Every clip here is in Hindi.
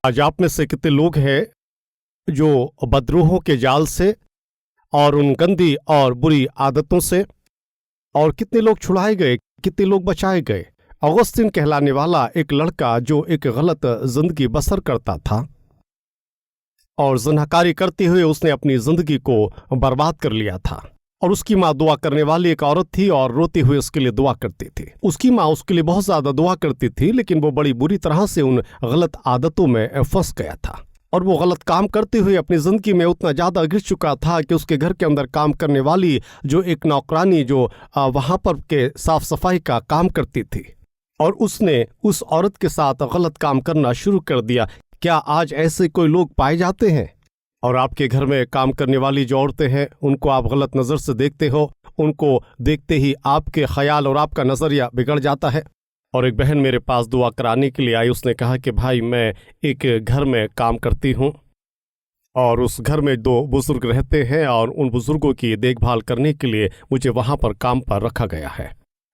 आज आप में से कितने लोग हैं जो बदरूहों के जाल से और उन गंदी और बुरी आदतों से, और कितने लोग छुड़ाए गए, कितने लोग बचाए गए। ऑगस्टीन कहलाने वाला एक लड़का जो एक गलत जिंदगी बसर करता था और ज़नाहकारी करते हुए उसने अपनी जिंदगी को बर्बाद कर लिया था। और उसकी माँ दुआ करने वाली एक औरत थी और रोते हुए उसके लिए दुआ करती थी। उसकी माँ उसके लिए बहुत ज्यादा दुआ करती थी, लेकिन वो बड़ी बुरी तरह से उन गलत आदतों में फंस गया था और वो गलत काम करते हुए अपनी जिंदगी में उतना ज्यादा गिर चुका था कि उसके घर के अंदर काम करने वाली जो एक नौकरानी जो वहां पर के साफ सफाई का काम करती थी, और उसने उस औरत के साथ गलत काम करना शुरू कर दिया। क्या आज ऐसे कोई लोग पाए जाते हैं? और आपके घर में काम करने वाली जो औरतें हैं उनको आप गलत नज़र से देखते हो, उनको देखते ही आपके ख्याल और आपका नज़रिया बिगड़ जाता है। और एक बहन मेरे पास दुआ कराने के लिए आई। उसने कहा कि भाई, मैं एक घर में काम करती हूँ और उस घर में 2 बुजुर्ग रहते हैं और उन बुजुर्गों की देखभाल करने के लिए मुझे वहाँ पर काम पर रखा गया है।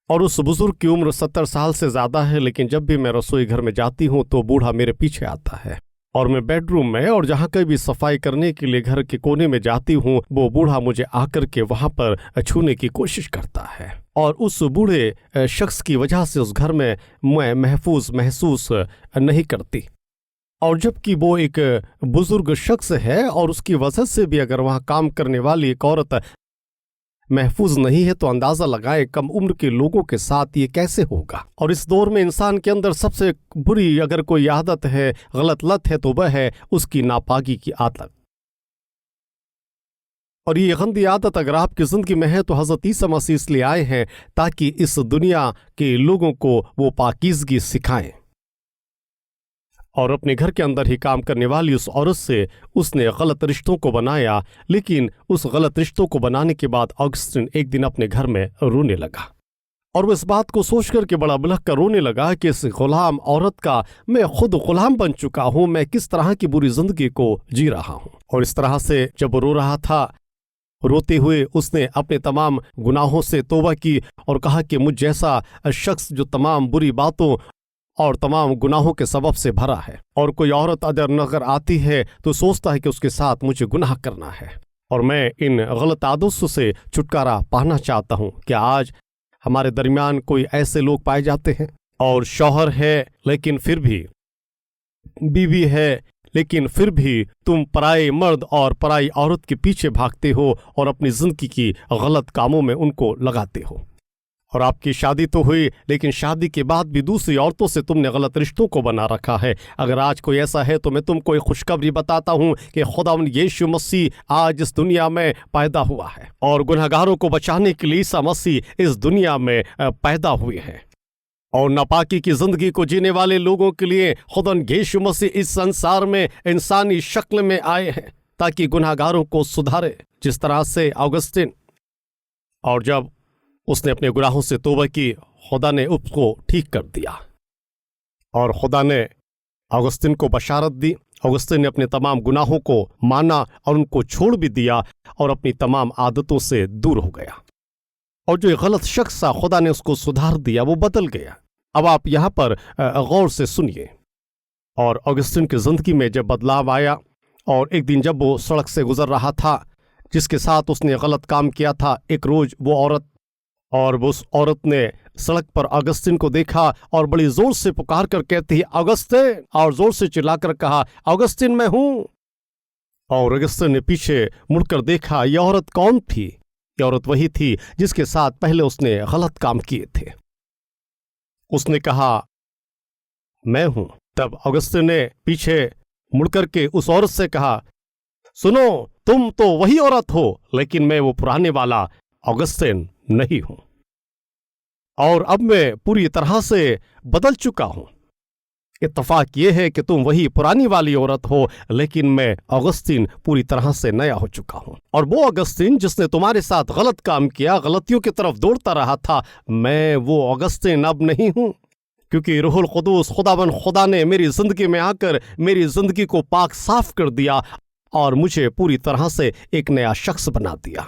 और उस बुजुर्ग की उम्र 70 साल से ज़्यादा है, लेकिन जब भी मैं रसोई घर में जाती हूँ तो बूढ़ा मेरे पीछे आता है। और मैं बेडरूम में और जहाँ कहीं भी सफाई करने के लिए घर के कोने में जाती हूँ, वो बूढ़ा मुझे आकर के वहाँ पर छूने की कोशिश करता है। और उस बूढ़े शख्स की वजह से उस घर में मैं महफूज महसूस नहीं करती। और जबकि वो एक बुजुर्ग शख्स है और उसकी वजह से भी अगर वहाँ काम करने वाली एक औरत महफूज नहीं है, तो अंदाजा लगाए कम उम्र के लोगों के साथ ये कैसे होगा। और इस दौर में इंसान के अंदर सबसे बुरी अगर कोई आदत है, गलत लत है, तो वह है उसकी नापाकी की आदत। और ये गंदी आदत अगर आपकी जिंदगी में है तो हज़रत ईसा मसीह इसलिए आए हैं ताकि इस दुनिया के लोगों को वो पाकीज़गी सिखाएं। और अपने घर के अंदर ही काम करने वाली उस औरत से उसने गलत रिश्तों को बनाया, लेकिन उस गलत रिश्तों को बनाने के बाद ऑगस्टीन एक दिन अपने घर में रोने लगा। और वो इस बात को सोच कर के बड़ा बिलख कर रोने लगा कि इस गुलाम औरत का मैं खुद गुलाम बन चुका हूँ, मैं किस तरह की बुरी जिंदगी को जी रहा हूँ। और इस तरह से जब रो रहा था, रोते हुए उसने अपने तमाम गुनाहों से तौबा की और कहा कि मुझ जैसा शख्स जो तमाम बुरी बातों और तमाम गुनाहों के सबब से भरा है, और कोई औरत अगर नजर आती है तो सोचता है कि उसके साथ मुझे गुनाह करना है, और मैं इन गलत आदतों से छुटकारा पाना चाहता हूँ। क्या आज हमारे दरमियान कोई ऐसे लोग पाए जाते हैं? और शौहर है लेकिन फिर भी, बीवी है लेकिन फिर भी तुम पराये मर्द और पराई औरत के पीछे भागते हो और अपनी जिंदगी की गलत कामों में उनको लगाते हो। और आपकी शादी तो हुई, लेकिन शादी के बाद भी दूसरी औरतों से तुमने गलत रिश्तों को बना रखा है। अगर आज कोई ऐसा है तो मैं तुमको एक खुशखबरी बताता हूँ कि खुदावंद यीशु मसीह आज इस दुनिया में पैदा हुआ है और गुनहगारों को बचाने के लिए ईसा मसीह इस दुनिया में पैदा हुए हैं। और नापाकी की जिंदगी को जीने वाले लोगों के लिए खुदावंद यीशु मसीह इस संसार में इंसानी शक्ल में आए हैं ताकि गुनहगारों को सुधारे, जिस तरह से ऑगस्टीन। और जब उसने अपने गुनाहों से तौबा की, खुदा ने उसको ठीक कर दिया और खुदा ने ऑगस्टीन को बशारत दी। ऑगस्टीन ने अपने तमाम गुनाहों को माना और उनको छोड़ भी दिया और अपनी तमाम आदतों से दूर हो गया। और जो गलत शख्स था, खुदा ने उसको सुधार दिया, वो बदल गया। अब आप यहाँ पर गौर से सुनिए। और ऑगस्टीन की जिंदगी में जब बदलाव आया, और एक दिन जब वो सड़क से गुजर रहा था जिसके साथ उसने गलत काम किया था, एक रोज वो औरत, और उस औरत ने सड़क पर ऑगस्टीन को देखा और बड़ी जोर से पुकार कर कहती है, ऑगस्टीन, और जोर से चिल्लाकर कहा, ऑगस्टीन मैं हूं। और ऑगस्टीन ने पीछे मुड़कर देखा। यह औरत कौन थी? यह औरत वही थी जिसके साथ पहले उसने गलत काम किए थे। उसने कहा, मैं हूं। तब ऑगस्टीन ने पीछे मुड़कर के उस औरत से कहा, सुनो, तुम तो वही औरत हो, लेकिन मैं वो पुराने वाला ऑगस्टीन नहीं हूं, और अब मैं पूरी तरह से बदल चुका हूं। इत्तफाक ये है कि तुम वही पुरानी वाली औरत हो, लेकिन मैं ऑगस्टीन पूरी तरह से नया हो चुका हूं। और वो ऑगस्टीन जिसने तुम्हारे साथ गलत काम किया, गलतियों की तरफ दौड़ता रहा था, मैं वो ऑगस्टीन अब नहीं हूं, क्योंकि रूहुल कुदूस खुदावन खुदा ने मेरी जिंदगी में आकर मेरी जिंदगी को पाक साफ कर दिया और मुझे पूरी तरह से एक नया शख्स बना दिया।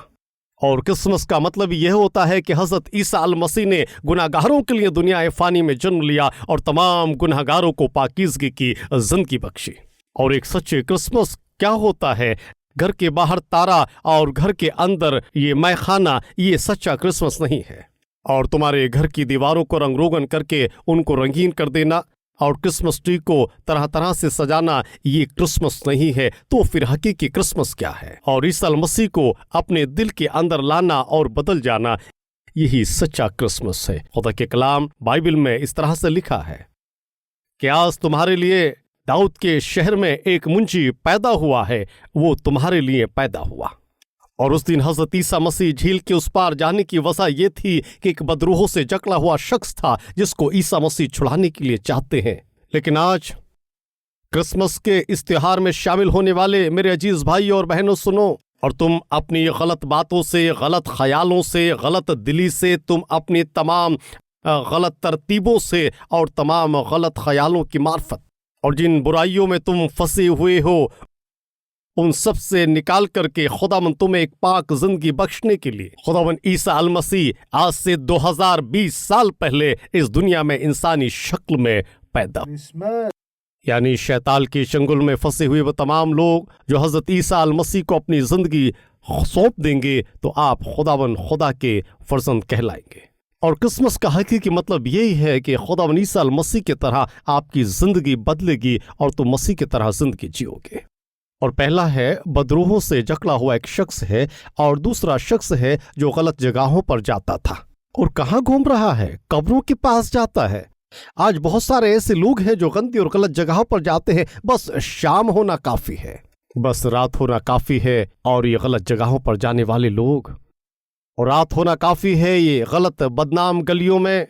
और क्रिसमस का मतलब यह होता है कि हज़रत ईसा अल मसीह ने गुनाहगारों के लिए दुनिया फ़ानी में जन्म लिया और तमाम गुनाहगारों को पाकीज़गी की ज़िंदगी बख्शी। और एक सच्चे क्रिसमस क्या होता है? घर के बाहर तारा और घर के अंदर ये मैखाना, ये सच्चा क्रिसमस नहीं है। और तुम्हारे घर की दीवारों को रंग रोगन करके उनको रंगीन कर देना और क्रिसमस ट्री को तरह तरह से सजाना, ये क्रिसमस नहीं है। तो फिर हकीकी क्रिसमस क्या है? और ईसा मसीह को अपने दिल के अंदर लाना और बदल जाना, यही सच्चा क्रिसमस है। खुदा के कलाम बाइबल में इस तरह से लिखा है कि आज तुम्हारे लिए दाऊद के शहर में एक मुंशी पैदा हुआ है, वो तुम्हारे लिए पैदा हुआ। और उस दिन हजरत ईसा मसीह झील के उस पार जाने की वजह यह थी कि एक बदरूहों से जकड़ा हुआ शख्स था जिसको ईसा मसीह छुड़ाने के लिए चाहते हैं। लेकिन आज क्रिसमस के इस त्योहार में शामिल होने वाले मेरे अजीज भाई और बहनों, सुनो, और तुम अपनी गलत बातों से, गलत ख्यालों से, गलत दिली से, तुम अपनी तमाम गलत तरतीबों से और तमाम गलत ख्यालों की मार्फत और जिन बुराइयों में तुम फंसे हुए हो, उन सब से निकाल करके खुदावंद तुम्हें एक पाक जिंदगी बख्शने के लिए खुदावंद ईसा अल मसीह आज से 2020 साल पहले इस दुनिया में इंसानी शक्ल में पैदा। यानी शैतान के चंगुल में फंसे हुए वो तमाम लोग जो हजरत ईसा अल मसीह को अपनी जिंदगी सौंप देंगे तो आप खुदावंद खुदा के फर्जंद कहलाएंगे। और क्रिसमस का हकीकी मतलब यही है कि खुदावंद ईसा अल मसीह की तरह आपकी जिंदगी बदलेगी और तुम मसीह की तरह जिंदगी जियोगे। और पहला है बदरूहों से जकड़ा हुआ एक शख्स है, और दूसरा शख्स है जो गलत जगहों पर जाता था। और कहाँ घूम रहा है? कब्रों के पास जाता है। आज बहुत सारे ऐसे लोग हैं जो गंदी और गलत जगहों पर जाते हैं। बस शाम होना काफी है, बस रात होना काफी है, और ये गलत जगहों पर जाने वाले लोग, और रात होना काफी है, ये गलत बदनाम गलियों में,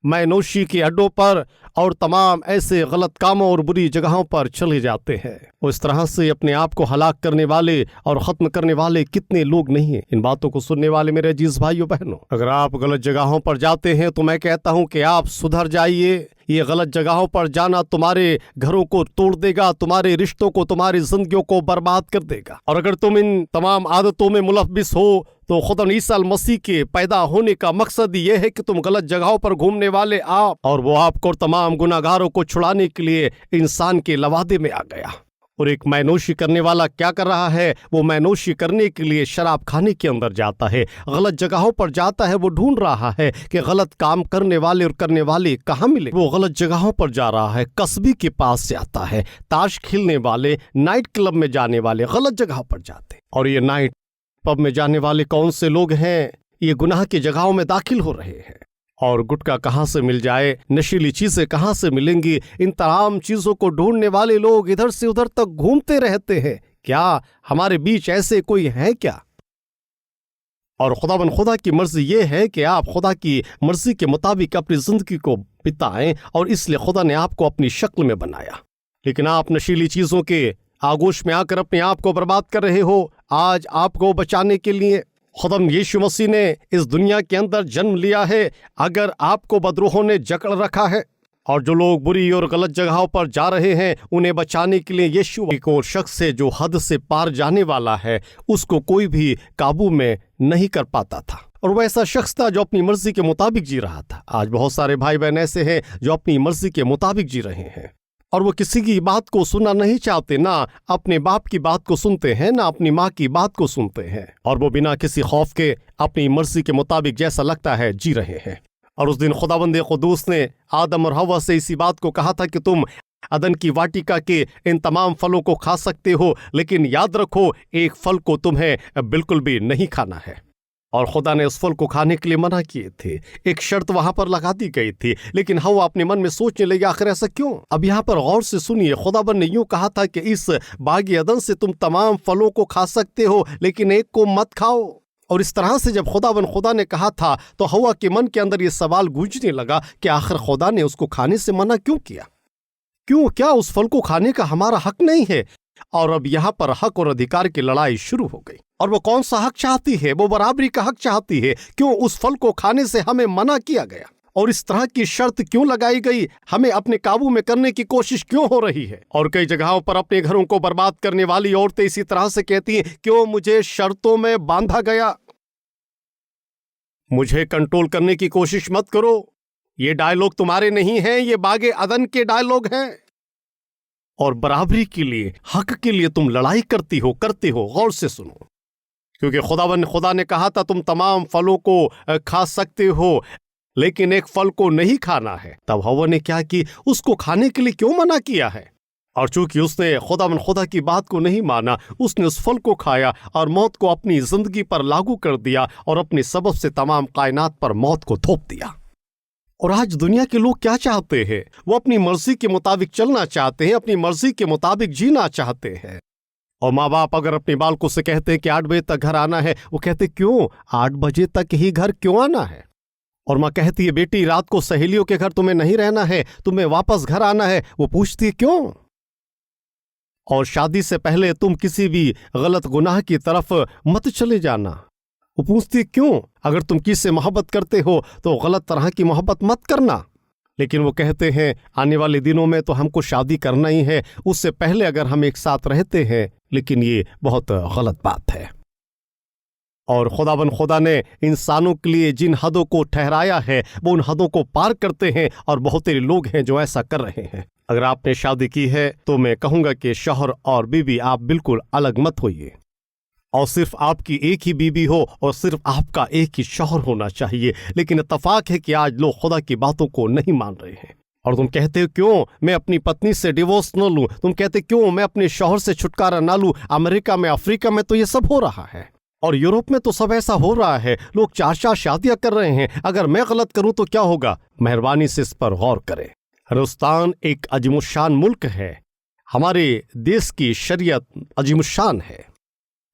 मैनोशी के अड्डों पर और तमाम ऐसे गलत कामों और बुरी जगहों पर चले जाते हैं। और इस तरह से अपने आप को हलाक करने वाले और ख़त्म करने वाले कितने लोग नहीं हैं। इन बातों को सुनने वाले मेरे अजीज भाइयों बहनों, अगर आप गलत जगहों पर जाते हैं तो मैं कहता हूं कि आप सुधर जाइए। ये गलत जगहों पर जाना तुम्हारे घरों को तोड़ देगा, तुम्हारे रिश्तों को, तुम्हारी जिंदगियों को बर्बाद कर देगा। और अगर तुम इन तमाम आदतों में मुलव्विस हो तो खुदा ईसा मसीह के पैदा होने का मकसद ये है कि तुम गलत जगहों पर घूमने वाले आप, और वो आपको तमाम गुनाहगारों को छुड़ाने के लिए इंसान के लवादे में आ गया। और एक मैनोशी करने वाला क्या कर रहा है? वो मैनोशी करने के लिए शराब खाने के अंदर जाता है, गलत जगहों पर जाता है। वो ढूंढ रहा है कि गलत काम करने वाले और करने वाले कहाँ मिले। वो गलत जगहों पर जा रहा है, कस्बी के पास जाता है, ताश खेलने वाले, नाइट क्लब में जाने वाले गलत जगह पर जाते। और ये नाइट पब में जाने वाले कौन से लोग हैं? ये गुनाह की जगहों में दाखिल हो रहे हैं। और गुटखा कहाँ से मिल जाए, नशीली चीजें कहाँ से मिलेंगी, इन तमाम चीजों को ढूंढने वाले लोग इधर से उधर तक घूमते रहते हैं। क्या हमारे बीच ऐसे कोई है क्या? और खुदा की मर्जी ये है कि आप खुदा की मर्जी के मुताबिक अपनी जिंदगी को बिताएं, और इसलिए खुदा ने आपको अपनी शक्ल में बनाया। लेकिन आप नशीली चीजों के आगोश में आकर अपने आप को बर्बाद कर रहे हो। आज आपको बचाने के लिए खुदाम यीशु मसीह ने इस दुनिया के अंदर जन्म लिया है। अगर आपको बदरूहों ने जकड़ रखा है और जो लोग बुरी और गलत जगहों पर जा रहे हैं, उन्हें बचाने के लिए यीशु एक और शख्स है जो हद से पार जाने वाला है, उसको कोई भी काबू में नहीं कर पाता था। और वह ऐसा शख्स था जो अपनी मर्जी के मुताबिक जी रहा था। आज बहुत सारे भाई बहन ऐसे हैं जो अपनी मर्जी के मुताबिक जी रहे हैं, और वो किसी की बात को सुनना नहीं चाहते, ना अपने बाप की बात को सुनते हैं, ना अपनी माँ की बात को सुनते हैं, और वो बिना किसी खौफ के अपनी मर्जी के मुताबिक जैसा लगता है जी रहे हैं। और उस दिन खुदावंद कुदूस ने आदम और हव्वा से इसी बात को कहा था कि तुम अदन की वाटिका के इन तमाम फलों को खा सकते हो, लेकिन याद रखो एक फल को तुम्हें बिल्कुल भी नहीं खाना है। और खुदा ने उस फल को खाने के लिए मना किए थे। एक शर्त वहां पर लगा दी गई थी, लेकिन हव्वा अपने मन में सोचने लगी आखिर ऐसा क्यों। अब यहाँ पर गौर से सुनिए, खुदाबंद ने यूं कहा था कि इस बागी अदन से तुम तमाम फलों को खा सकते हो, लेकिन एक को मत खाओ। और इस तरह से जब खुदा ने कहा था तो हव्वा के मन के अंदर यह सवाल गूंजने लगा कि आखिर खुदा ने उसको खाने से मना क्यों किया? क्यों? क्या उस फल को खाने का हमारा हक नहीं है? और अब यहाँ पर हक और अधिकार की लड़ाई शुरू हो गई। और वो कौन सा हक चाहती है? वो बराबरी का हक चाहती है। क्यों उस फल को खाने से हमें मना किया गया? और इस तरह की शर्त क्यों लगाई गई? हमें अपने काबू में करने की कोशिश क्यों हो रही है? और कई जगहों पर अपने घरों को बर्बाद करने वाली औरतें इसी तरह से कहती हैं, क्यों मुझे शर्तों में बांधा गया? मुझे कंट्रोल करने की कोशिश मत करो। ये डायलॉग तुम्हारे नहीं हैं, ये बागे अदन के डायलॉग हैं। और बराबरी के लिए, हक के लिए तुम लड़ाई करते हो। गौर से सुनो, क्योंकि खुदा ने कहा था तुम तमाम फलों को खा सकते हो, लेकिन एक फल को नहीं खाना है। तब हव्वा ने क्या कि उसको खाने के लिए क्यों मना किया है? और चूंकि उसने खुदा की बात को नहीं माना, उसने उस फल को खाया और मौत को अपनी जिंदगी पर लागू कर दिया और अपने सबब से तमाम कायनात पर मौत को थोप दिया। और आज दुनिया के लोग क्या चाहते हैं? वो अपनी मर्जी के मुताबिक चलना चाहते हैं, अपनी मर्जी के मुताबिक जीना चाहते हैं। और माँ बाप अगर अपने बालकों से कहते हैं कि 8 बजे तक घर आना है, वो कहते क्यों? 8 बजे तक ही घर क्यों आना है? और माँ कहती है बेटी रात को सहेलियों के घर तुम्हें नहीं रहना है, तुम्हें वापस घर आना है। वो पूछती है क्यों? और शादी से पहले तुम किसी भी गलत गुनाह की तरफ मत चले जाना। वो पूछती क्यों? अगर तुम किससे मोहब्बत करते हो तो गलत तरह की मोहब्बत मत करना। लेकिन वो कहते हैं आने वाले दिनों में तो हमको शादी करना ही है, उससे पहले अगर हम एक साथ रहते हैं। लेकिन ये बहुत गलत बात है। और खुदा ने इंसानों के लिए जिन हदों को ठहराया है वो उन हदों को पार करते हैं, और बहुत सारे लोग हैं जो ऐसा कर रहे हैं। अगर आपने शादी की है तो मैं कहूंगा कि शौहर और बीवी आप बिल्कुल अलग मत होइए, और सिर्फ आपकी एक ही बीवी हो और सिर्फ आपका एक ही शौहर होना चाहिए। लेकिन इत्तफाक है कि आज लोग खुदा की बातों को नहीं मान रहे हैं। और तुम कहते हो क्यों मैं अपनी पत्नी से डिवोर्स न लूं? तुम कहते क्यों मैं अपने शौहर से छुटकारा ना लूं? अमेरिका में, अफ्रीका में तो ये सब हो रहा है, और यूरोप में तो सब ऐसा हो रहा है। लोग 4 शादियां कर रहे हैं। अगर मैं गलत करूं तो क्या होगा? मेहरबानी से इस पर गौर करें। हिंदुस्तान एक अजीमुशान मुल्क है। हमारे देश की शरीयत अजीमुशान है,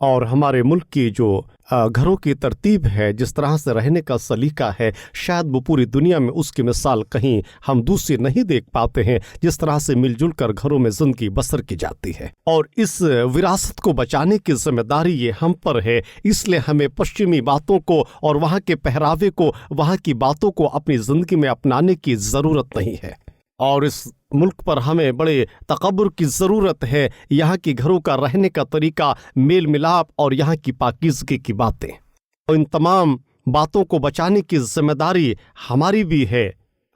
और हमारे मुल्क की जो घरों की तरतीब है, जिस तरह से रहने का सलीका है, शायद वो पूरी दुनिया में उसकी मिसाल कहीं हम दूसरी नहीं देख पाते हैं। जिस तरह से मिलजुल कर घरों में जिंदगी बसर की जाती है, और इस विरासत को बचाने की जिम्मेदारी ये हम पर है। इसलिए हमें पश्चिमी बातों को और वहाँ के पहरावे को, वहाँ की बातों को अपनी जिंदगी में अपनाने की ज़रूरत नहीं है। और इस मुल्क पर हमें बड़े तकब्बुर की ज़रूरत है। यहाँ के घरों का रहने का तरीका, मेल मिलाप और यहाँ की पाकीज़गी की बातें, और इन तमाम बातों को बचाने की जिम्मेदारी हमारी भी है।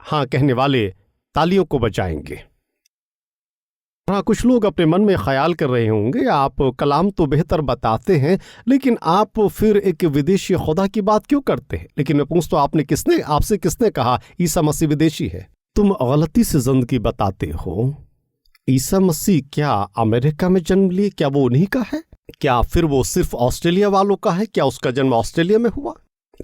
हाँ कहने वाले तालियों को बचाएंगे। हाँ, कुछ लोग अपने मन में ख्याल कर रहे होंगे आप कलाम तो बेहतर बताते हैं, लेकिन आप फिर एक विदेशी खुदा की बात क्यों करते हैं? लेकिन मैं पूछता हूँ आपसे किसने कहा ईसा मसीह विदेशी है? तुम गलती से जिंदगी बताते हो। ईसा मसीह क्या अमेरिका में जन्म लिए? क्या वो उन्हीं का है? क्या फिर वो सिर्फ ऑस्ट्रेलिया वालों का है? क्या उसका जन्म ऑस्ट्रेलिया में हुआ?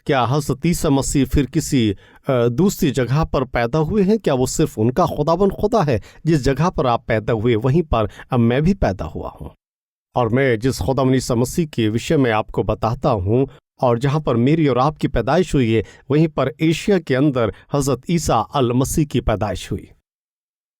क्या हज़रत ईसा मसीह फिर किसी दूसरी जगह पर पैदा हुए हैं? क्या वो सिर्फ उनका खुदाबंद खुदा है? जिस जगह पर आप पैदा हुए वहीं पर अब मैं भी पैदा हुआ हूँ, और मैं जिस खुदाबंद ईसा मसीह के विषय में आपको बताता हूँ, और जहाँ पर मेरी और आपकी पैदाइश हुई है, वहीं पर एशिया के अंदर हज़रत ईसा अल मसीह की पैदाइश हुई।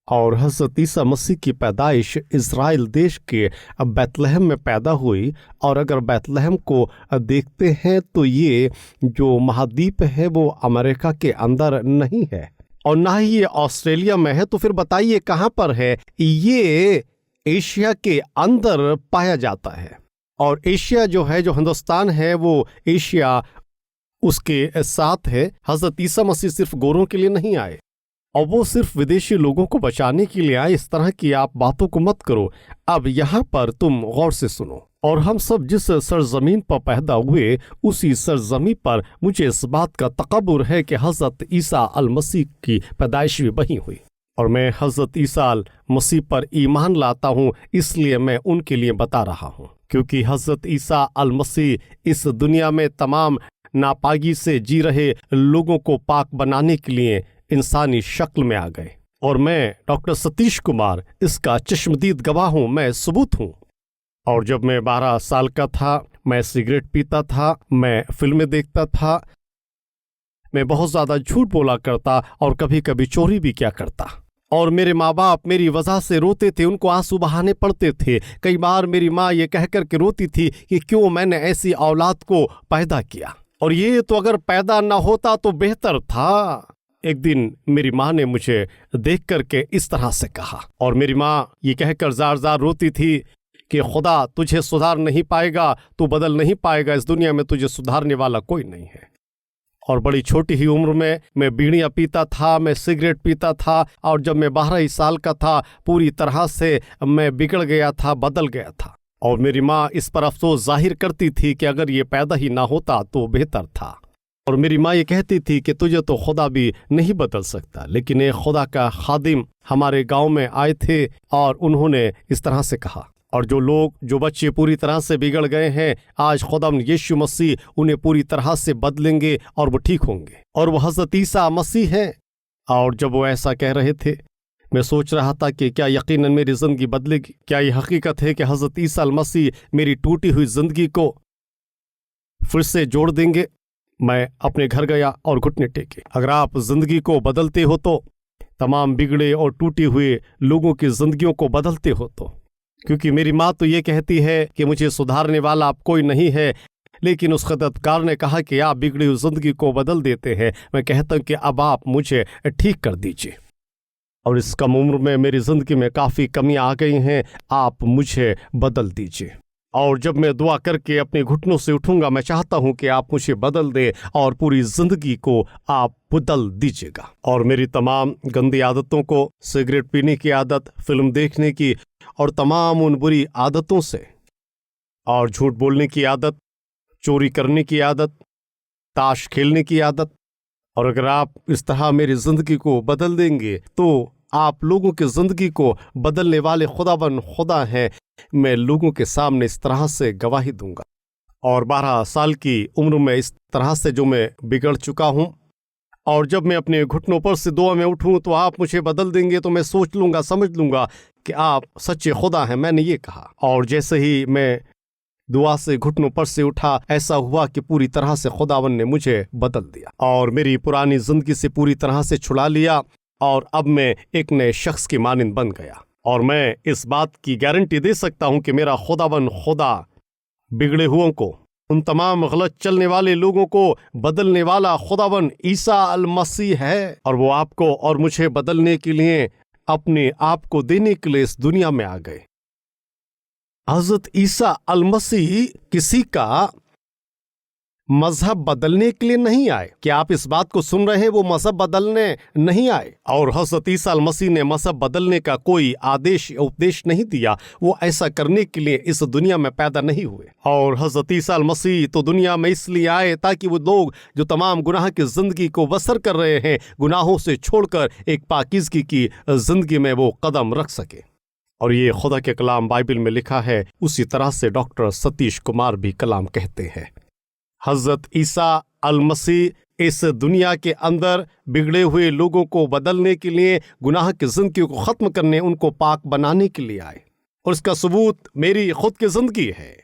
और हज़रत ईसा मसीह की पैदाइश इज़राइल देश के बैतलहम में पैदा हुई। और अगर बैतलहम को देखते हैं तो ये जो महाद्वीप है वो अमेरिका के अंदर नहीं है, और ना ही ये ऑस्ट्रेलिया में है। तो फिर बताइए कहाँ पर है? ये एशिया के अंदर पाया जाता है। और एशिया जो है, जो हिंदुस्तान है, वो एशिया उसके साथ है। हज़रत ईसा मसीह सिर्फ गोरों के लिए नहीं आए, और वो सिर्फ विदेशी लोगों को बचाने के लिए आए। इस तरह की आप बातों को मत करो। अब यहाँ पर तुम गौर से सुनो। और हम सब जिस सरजमीन पर पैदा हुए, उसी सरजमीन पर मुझे इस बात का तकब्बुर है कि हज़रत ईसा अल मसीह की पैदाइश भी वहीं हुई। और मैं हज़रत ईसा अल मसीह पर ईमान लाता हूँ, इसलिए मैं उनके लिए बता रहा हूँ। क्योंकि हज़रत ईसा अल मसीह इस दुनिया में तमाम नापाकी से जी रहे लोगों को पाक बनाने के लिए इंसानी शक्ल में आ गए। और मैं डॉक्टर सतीश कुमार इसका चश्मदीद गवाह हूँ, मैं सबूत हूँ। और जब मैं 12 साल का था, मैं सिगरेट पीता था, मैं फिल्में देखता था, मैं बहुत ज़्यादा झूठ बोला करता, और कभी कभी चोरी भी किया करता। और मेरे माँ बाप मेरी वजह से रोते थे, उनको आंसू बहाने पड़ते थे। कई बार मेरी माँ ये कह कर के रोती थी कि क्यों मैंने ऐसी औलाद को पैदा किया, और ये तो अगर पैदा ना होता तो बेहतर था। एक दिन मेरी माँ ने मुझे देख करके इस तरह से कहा, और मेरी माँ ये कहकर जार जार रोती थी कि खुदा तुझे सुधार नहीं पाएगा, तू बदल नहीं पाएगा, इस दुनिया में तुझे सुधारने वाला कोई नहीं है। और बड़ी छोटी ही उम्र में मैं बीड़ियाँ पीता था, मैं सिगरेट पीता था, और जब मैं 12 ही साल का था पूरी तरह से मैं बिगड़ गया था, बदल गया था। और मेरी माँ इस पर अफसोस जाहिर करती थी कि अगर ये पैदा ही ना होता तो बेहतर था। और मेरी माँ ये कहती थी कि तुझे तो खुदा भी नहीं बदल सकता। लेकिन एक खुदा का खादिम हमारे गांव में आए थे और उन्होंने इस तरह से कहा, और जो बच्चे पूरी तरह से बिगड़ गए हैं, आज खुदाम यीशु मसीह उन्हें पूरी तरह से बदलेंगे और वो ठीक होंगे, और वो हज़रत ईसा मसीह हैं। और जब वो ऐसा कह रहे थे, मैं सोच रहा था कि क्या यकीनन मेरी ज़िंदगी बदलेगी? क्या ये हकीकत है कि हज़रत ईसा मसीह मेरी टूटी हुई ज़िंदगी को फिर से जोड़ देंगे? मैं अपने घर गया और घुटने टेके। अगर आप ज़िंदगी को बदलते हो तो तमाम बिगड़े और टूटे हुए लोगों की ज़िंदगियों को बदलते हो तो, क्योंकि मेरी माँ तो ये कहती है कि मुझे सुधारने वाला अब कोई नहीं है, लेकिन उस खिदमतगार ने कहा कि आप बिगड़ी हुई ज़िंदगी को बदल देते हैं। मैं कहता हूँ कि अब आप मुझे ठीक कर दीजिए, और इस कम उम्र में मेरी ज़िंदगी में काफ़ी कमियाँ आ गई हैं, आप मुझे बदल दीजिए। और जब मैं दुआ करके अपने घुटनों से उठूंगा, मैं चाहता हूं कि आप मुझे बदल दे और पूरी जिंदगी को आप बदल दीजिएगा। और मेरी तमाम गंदी आदतों को, सिगरेट पीने की आदत, फिल्म देखने की, और तमाम उन बुरी आदतों से, और झूठ बोलने की आदत, चोरी करने की आदत, ताश खेलने की आदत, और अगर आप इस तरह मेरी जिंदगी को बदल देंगे तो आप लोगों की जिंदगी को बदलने वाले खुदाबंद खुदा हैं। मैं लोगों के सामने इस तरह से गवाही दूंगा। और 12 साल की उम्र में इस तरह से जो मैं बिगड़ चुका हूं, और जब मैं अपने घुटनों पर से दुआ में उठूं तो आप मुझे बदल देंगे, तो मैं सोच लूंगा, समझ लूंगा कि आप सच्चे खुदा हैं। मैंने ये कहा, और जैसे ही मैं दुआ से घुटनों पर से उठा, ऐसा हुआ कि पूरी तरह से खुदावन ने मुझे बदल दिया और मेरी पुरानी जिंदगी से पूरी तरह से छुड़ा लिया, और अब मैं एक नए शख्स की मानिंद बन गया। और मैं इस बात की गारंटी दे सकता हूं कि मेरा खुदावन खुदा बिगड़े हुओं को, उन तमाम गलत चलने वाले लोगों को बदलने वाला खुदावन ईसा अल मसीह है, और वो आपको और मुझे बदलने के लिए अपने आप को देने के लिए इस दुनिया में आ गए। हज़रत ईसा अल मसीह किसी का मजहब बदलने के लिए नहीं आए। क्या आप इस बात को सुन रहे हैं? वो मजहब बदलने नहीं आए, और हज़रत ईसा अल मसीह ने मजहब बदलने का कोई आदेश उपदेश नहीं दिया। वो ऐसा करने के लिए इस दुनिया में पैदा नहीं हुए। और हज़रत ईसा अल मसीह तो दुनिया में इसलिए आए ताकि वो लोग जो तमाम गुनाह की जिंदगी को बसर कर रहे हैं, गुनाहों से छोड़कर एक पाकीज़गी की जिंदगी में वो कदम रख सके। और ये खुदा के कलाम बाइबल में लिखा है। उसी तरह से डॉक्टर सतीश कुमार भी कलाम कहते हैं। हज़रत ईसा अल मसीह इस दुनिया के अंदर बिगड़े हुए लोगों को बदलने के लिए, गुनाह की जिंदगी को ख़त्म करने, उनको पाक बनाने के लिए आए। और इसका सबूत मेरी खुद की जिंदगी है।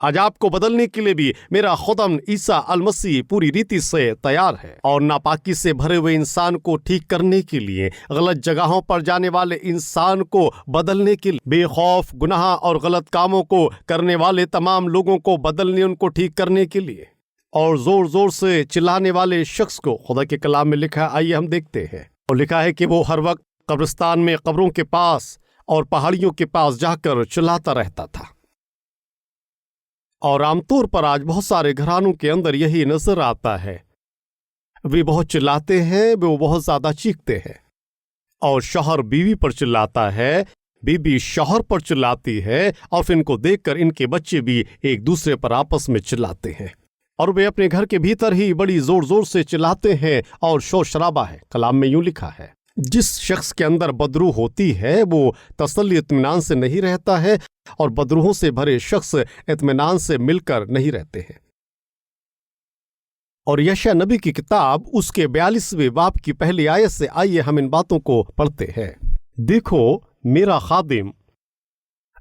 आज आपको बदलने के लिए भी मेरा खुदाम ईसा अल मसीह पूरी रीति से तैयार है। और नापाकी से भरे हुए इंसान को ठीक करने के लिए, गलत जगहों पर जाने वाले इंसान को बदलने के लिए, बेखौफ गुनाह और गलत कामों को करने वाले तमाम लोगों को बदलने, उनको ठीक करने के लिए, और जोर जोर से चिल्लाने वाले शख्स को खुदा के कलाम में लिखा। आइए हम देखते हैं। और लिखा है कि वो हर वक्त कब्रिस्तान में, कब्रों के पास और पहाड़ियों के पास जाकर चिल्लाता रहता था। और आमतौर पर आज बहुत सारे घरानों के अंदर यही नजर आता है। वे बहुत चिल्लाते हैं, वे बहुत ज्यादा चीखते हैं। और शौहर बीवी पर चिल्लाता है, बीबी शौहर पर चिल्लाती है, और फिर इनको देखकर इनके बच्चे भी एक दूसरे पर आपस में चिल्लाते हैं। और वे अपने घर के भीतर ही बड़ी जोर जोर से चिल्लाते हैं और शोर शराबा है। कलाम में यूं लिखा है, जिस शख्स के अंदर बदरूह होती है वो तसल्ली इत्मीनान से नहीं रहता है, और बदरूहों से भरे शख्स इत्मीनान से मिलकर नहीं रहते हैं। और यशायाह नबी की किताब उसके 42वें बाब की पहली आयत से आइए हम इन बातों को पढ़ते हैं। देखो, मेरा खादिम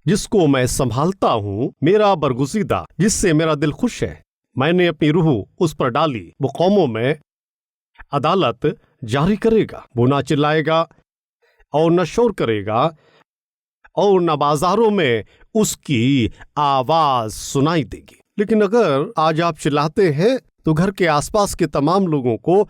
जिसको मैं संभालता हूं, मेरा बरगुज़ीदा जिससे मेरा दिल खुश है, मैंने अपनी रूह उस पर डाली। वो कौमों में अदालत जारी करेगा। वो ना चिल्लाएगा और न शोर करेगा, और न बाजारों में उसकी आवाज सुनाई देगी। लेकिन अगर आज आप चिल्लाते हैं तो घर के आसपास के तमाम लोगों को,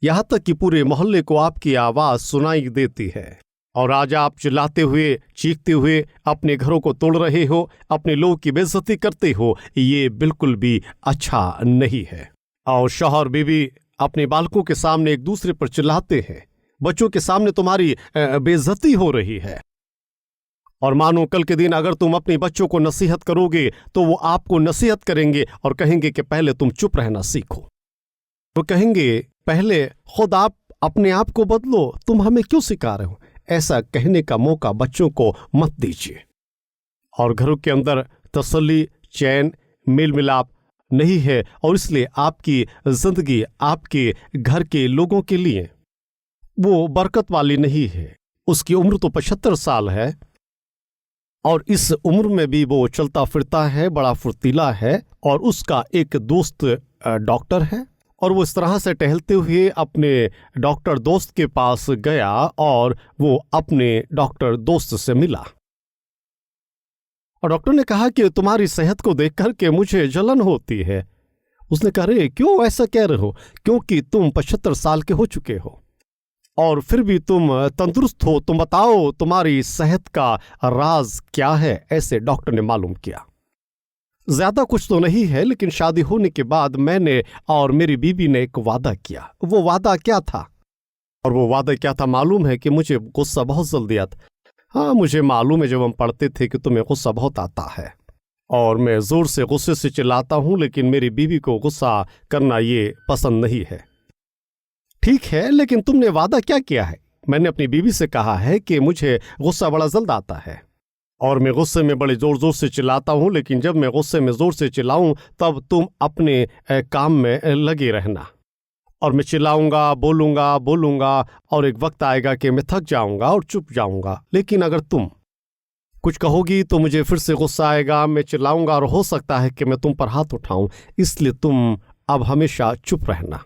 यहां तक कि पूरे मोहल्ले को आपकी आवाज सुनाई देती है। और आज आप चिल्लाते हुए, चीखते हुए अपने घरों को तोड़ रहे हो, अपने लोगों की बेइज्जती करते हो। ये बिल्कुल भी अच्छा नहीं है। और शौहर बीवी अपने बालकों के सामने एक दूसरे पर चिल्लाते हैं, बच्चों के सामने तुम्हारी बेइज्जती हो रही है। और मानो कल के दिन अगर तुम अपने बच्चों को नसीहत करोगे तो वो आपको नसीहत करेंगे और कहेंगे कि पहले तुम चुप रहना सीखो। वो कहेंगे पहले खुद आप अपने आप को बदलो, तुम हमें क्यों सिखा रहे हो। ऐसा कहने का मौका बच्चों को मत दीजिए। और घरों के अंदर तसल्ली, चैन, मेल मिलाप नहीं है, और इसलिए आपकी जिंदगी आपके घर के लोगों के लिए वो बरकत वाली नहीं है। उसकी उम्र तो 75 साल है और इस उम्र में भी वो चलता फिरता है, बड़ा फुर्तीला है, और उसका एक दोस्त डॉक्टर है, और वो इस तरह से टहलते हुए अपने डॉक्टर दोस्त के पास गया और वो अपने डॉक्टर दोस्त से मिला। और डॉक्टर ने कहा कि तुम्हारी सेहत को देख करके मुझे जलन होती है। उसने कहा, रे क्यों ऐसा कह रहे हो, क्योंकि तुम 75 साल के हो चुके हो और फिर भी तुम तंदुरुस्त हो। तुम बताओ तुम्हारी सेहत का राज क्या है। ऐसे डॉक्टर ने मालूम किया। ज्यादा कुछ तो नहीं है, लेकिन शादी होने के बाद मैंने और मेरी बीवी ने एक वादा किया। वो वादा क्या था? और वो वादा क्या था मालूम है कि मुझे गुस्सा बहुत जल्दी आता। हाँ, मुझे मालूम है जब हम पढ़ते थे कि तुम्हें गुस्सा बहुत आता है और मैं जोर से गुस्से से चिल्लाता हूं, लेकिन मेरी बीवी को गुस्सा करना ये पसंद नहीं है। ठीक है, लेकिन तुमने वादा क्या किया है? मैंने अपनी बीवी से कहा है कि मुझे गुस्सा बड़ा जल्द आता है और मैं गुस्से में बड़े जोर जोर से चिल्लाता हूं, लेकिन जब मैं गुस्से में जोर से चिल्लाऊं तब तुम अपने काम में लगे रहना। और मैं चिल्लाऊंगा, बोलूंगा और एक वक्त आएगा कि मैं थक जाऊंगा और चुप जाऊंगा। लेकिन अगर तुम कुछ कहोगी तो मुझे फिर से गुस्सा आएगा, मैं चिल्लाऊंगा और हो सकता है कि मैं तुम पर हाथ उठाऊं। इसलिए तुम अब हमेशा चुप रहना।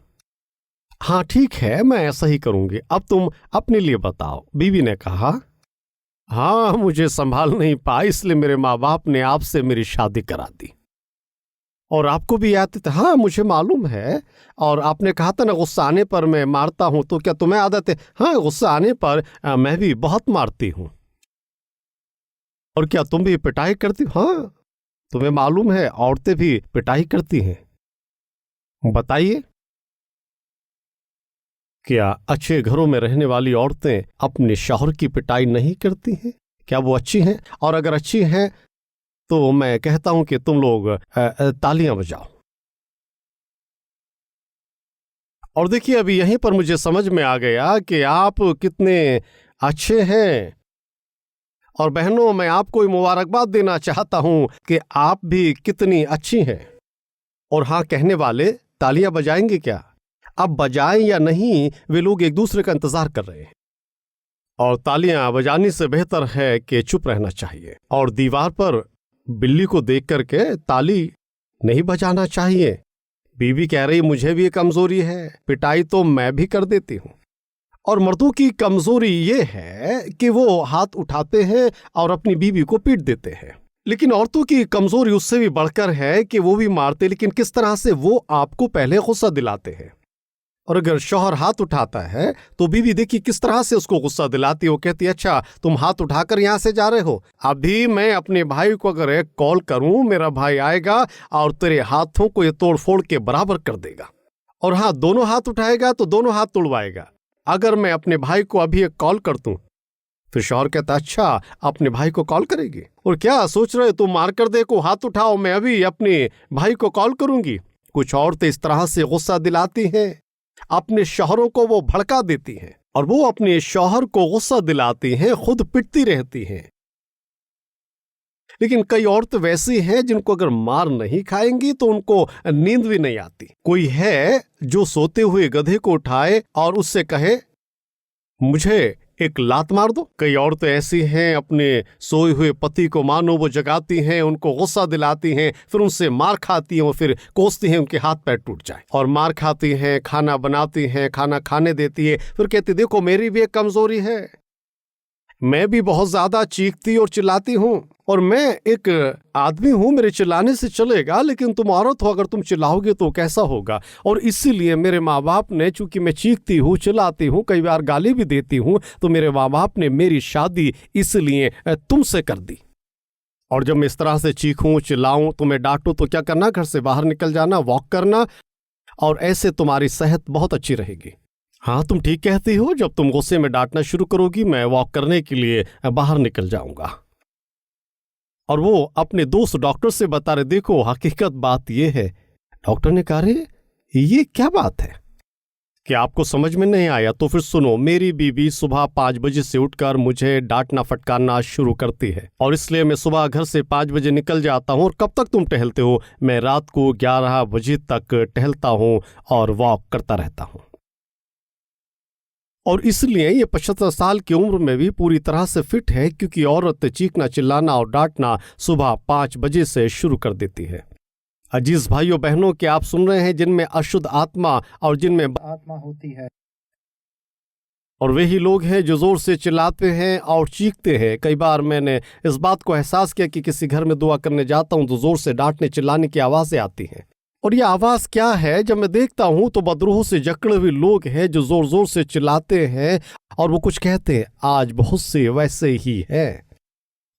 हाँ ठीक है, मैं ऐसा ही करूंगी। अब तुम अपने लिए बताओ। बीवी ने कहा, हाँ मुझे संभाल नहीं पाई, इसलिए मेरे माँ बाप ने आपसे मेरी शादी करा दी। और आपको भी याद था? हाँ मुझे मालूम है। और आपने कहा था ना गुस्सा आने पर मैं मारता हूं, तो क्या तुम्हें आदत है? हाँ, गुस्सा आने पर मैं भी बहुत मारती हूं। और क्या तुम भी पिटाई करती? हाँ, तुम्हें मालूम है औरतें भी पिटाई करती हैं। बताइए, क्या अच्छे घरों में रहने वाली औरतें अपने शौहर की पिटाई नहीं करती हैं? क्या वो अच्छी हैं? और अगर अच्छी हैं तो मैं कहता हूं कि तुम लोग तालियां बजाओ। और देखिए, अभी यहीं पर मुझे समझ में आ गया कि आप कितने अच्छे हैं। और बहनों, मैं आपको मुबारकबाद देना चाहता हूं कि आप भी कितनी अच्छी हैं। और हाँ, कहने वाले तालियां बजाएंगे क्या? अब बजाएं या नहीं, वे लोग एक दूसरे का इंतजार कर रहे हैं। और तालियां बजाने से बेहतर है कि चुप रहना चाहिए। और दीवार पर बिल्ली को देख करके ताली नहीं बजाना चाहिए। बीवी कह रही मुझे भी ये कमजोरी है, पिटाई तो मैं भी कर देती हूं। और मर्दों की कमजोरी ये है कि वो हाथ उठाते हैं और अपनी बीवी को पीट देते हैं। लेकिन औरतों की कमजोरी उससे भी बढ़कर है कि वो भी मारते, लेकिन किस तरह से? वो आपको पहले गुस्सा दिलाते हैं। और अगर शौहर हाथ उठाता है तो बीवी देखिए किस तरह से उसको गुस्सा दिलाती है। वो कहती है, अच्छा तुम हाथ उठाकर यहां से जा रहे हो? अभी मैं अपने भाई को अगर एक कॉल करूं, मेरा भाई आएगा और तेरे हाथों को ये तोड़ फोड़ के बराबर कर देगा। और हाँ, दोनों हाथ उठाएगा तो दोनों हाथ तोड़वाएगा। अगर मैं अपने भाई को अभी एक कॉल कर दूं, फिर शौहर कहता, अच्छा अपने भाई को कॉल करेगी? और क्या सोच रहे तुम मार कर देखो, हाथ उठाओ, मैं अभी अपने भाई को कॉल करूंगी। कुछ औरतें इस तरह से गुस्सा दिलाती हैं, अपने शौहरों को वो भड़का देती हैं और वो अपने शौहर को गुस्सा दिलाती हैं, खुद पिटती रहती हैं। लेकिन कई औरतें वैसी हैं जिनको अगर मार नहीं खाएंगी तो उनको नींद भी नहीं आती। कोई है जो सोते हुए गधे को उठाए और उससे कहे मुझे एक लात मार दो। कई औरतें ऐसी हैं, अपने सोए हुए पति को मानो वो जगाती हैं, उनको गुस्सा दिलाती हैं, फिर उनसे मार खाती हैं और फिर कोसती हैं उनके हाथ पैर टूट जाए। और मार खाती हैं, खाना बनाती हैं, खाना खाने देती है, फिर कहती देखो मेरी भी एक कमजोरी है, मैं भी बहुत ज्यादा चीखती और चिल्लाती हूं और मैं एक आदमी हूं, मेरे चिल्लाने से चलेगा, लेकिन तुम औरत हो, अगर तुम चिल्लाओगे तो कैसा होगा। और इसीलिए मेरे माँ बाप ने, चूंकि मैं चीखती हूँ, चिल्लाती हूँ, कई बार गाली भी देती हूँ, तो मेरे माँ बाप ने मेरी शादी इसलिए तुमसे कर दी। और जब मैं इस तरह से चीखूं चिल्लाऊं, तुम्हें डांटूं, तो क्या करना? घर से बाहर निकल जाना, वॉक करना और ऐसे तुम्हारी सेहत बहुत अच्छी रहेगी। हाँ, तुम ठीक कहती हो। जब तुम गुस्से में डांटना शुरू करोगी, मैं वॉक करने के लिए बाहर निकल जाऊंगा। और वो अपने दोस्त डॉक्टर से बता रहे, देखो हकीकत बात यह है। डॉक्टर ने कहा, रे ये क्या बात है? क्या आपको समझ में नहीं आया? तो फिर सुनो, मेरी बीवी सुबह 5 बजे से उठकर मुझे डांटना फटकारना शुरू करती है, और इसलिए मैं सुबह घर से 5 बजे निकल जाता हूँ। और कब तक तुम टहलते हो? मैं रात को 11 बजे तक टहलता हूँ और वॉक करता रहता हूँ। और इसलिए ये 75 साल की उम्र में भी पूरी तरह से फिट है, क्योंकि औरत चीखना, चिल्लाना और डांटना सुबह 5 बजे से शुरू कर देती है। अजीज भाइयों बहनों, के आप सुन रहे हैं जिनमें अशुद्ध आत्मा और जिनमें आत्मा होती है, और वही लोग हैं जो जोर से चिल्लाते हैं और चीखते हैं। कई बार मैंने इस बात को एहसास किया कि किसी घर में दुआ करने जाता हूं तो जोर से डांटने चिल्लाने की आवाजें आती हैं। और यह आवाज क्या है? जब मैं देखता हूं तो बदरूह से जकड़े हुए लोग हैं जो जोर जोर से चिल्लाते हैं और वो कुछ कहते हैं। आज बहुत से वैसे ही है,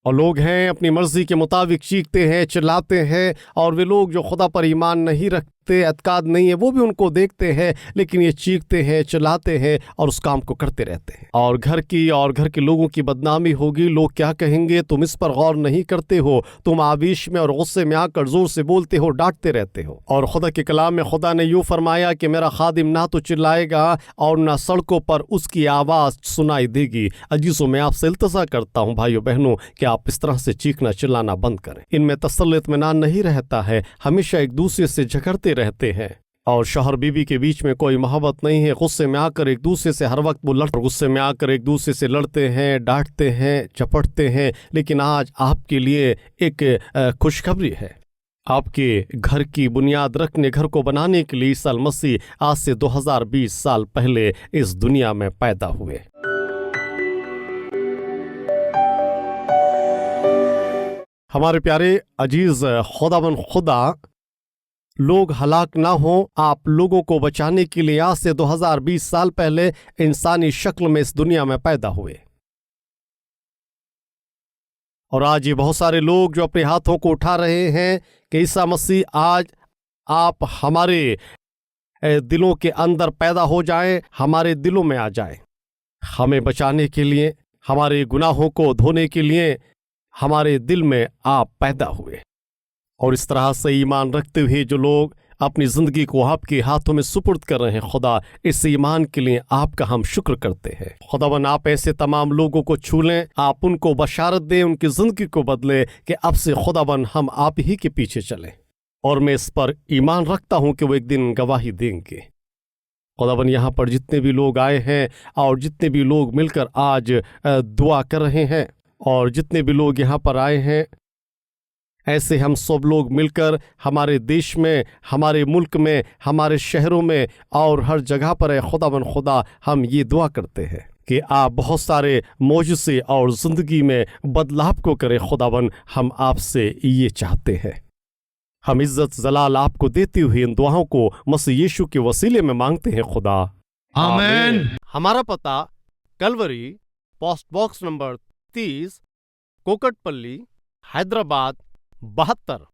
और लोग हैं अपनी मर्जी के मुताबिक चीखते हैं, चिल्लाते हैं। और वे लोग जो खुदा पर ईमान नहीं रखते, एतकाद नहीं है, वो भी उनको देखते हैं, लेकिन ये चीखते हैं, चिल्लाते हैं और उस काम को करते रहते हैं। और घर के लोगों की बदनामी होगी। लोग क्या कहेंगे? तुम इस पर गौर नहीं करते हो। तुम आवेश में और गुस्से में आकर जोर से बोलते हो, डांटते रहते हो। और खुदा के कलाम में खुदा ने यूं फरमाया कि मेरा खादिम ना तो चिल्लाएगा और ना सड़कों पर उसकी आवाज सुनाई देगी। अजीजों, मैं आपसे इल्तजा करता हूं भाइयों बहनों कि आप इस तरह से चीखना चिल्लाना बंद करें। इनमें तसल्ली इत्मीनान नहीं रहता है, हमेशा एक दूसरे से झगड़ते रहते हैं, और शौहर बीवी के बीच में कोई मोहब्बत नहीं है। गुस्से में आकर एक दूसरे से हर वक्त गुस्से में आकर एक दूसरे से लड़ते हैं, डांटते हैं, चपटते हैं। लेकिन आज आपके लिए एक खुशखबरी है। आपके घर की बुनियाद रखने, घर को बनाने के लिए ईसा मसीह आज से 2020 साल पहले इस दुनिया में पैदा हुए। हमारे प्यारे अजीज खुदा लोग हलाक ना हो, आप लोगों को बचाने के लिए आज से 2020 साल पहले इंसानी शक्ल में इस दुनिया में पैदा हुए। और आज ये बहुत सारे लोग जो अपने हाथों को उठा रहे हैं कि ईसा मसीह आज आप हमारे दिलों के अंदर पैदा हो जाएं, हमारे दिलों में आ जाएं, हमें बचाने के लिए, हमारे गुनाहों को धोने के लिए हमारे दिल में आप पैदा हुए। और इस तरह से ईमान रखते हुए जो लोग अपनी जिंदगी को आपके हाथों में सुपुर्द कर रहे हैं, खुदा इस ईमान के लिए आपका हम शुक्र करते हैं। खुदावन आप ऐसे तमाम लोगों को छू लें, आप उनको बशारत दें, उनकी जिंदगी को बदले कि अब से खुदावन हम आप ही के पीछे चलें। और मैं इस पर ईमान रखता हूं कि वो एक दिन गवाही देंगे। खुदावन यहाँ पर जितने भी लोग आए हैं और जितने भी लोग मिलकर आज दुआ कर रहे हैं, और जितने भी लोग यहाँ पर आए हैं, ऐसे हम सब लोग मिलकर हमारे देश में, हमारे मुल्क में, हमारे शहरों में और हर जगह पर है खुदावन खुदा हम ये दुआ करते हैं कि आप बहुत सारे मौजूसे और ज़िंदगी में बदलाव को करें। खुदावन हम आपसे ये चाहते हैं। हम इज्जत जलाल आपको देते हुए इन दुआओं को मसीह यीशु के वसीले में मांगते हैं खुदा, आमीन। हमारा पता Calvary, post box number 30, Kukatpally, Hyderabad 72।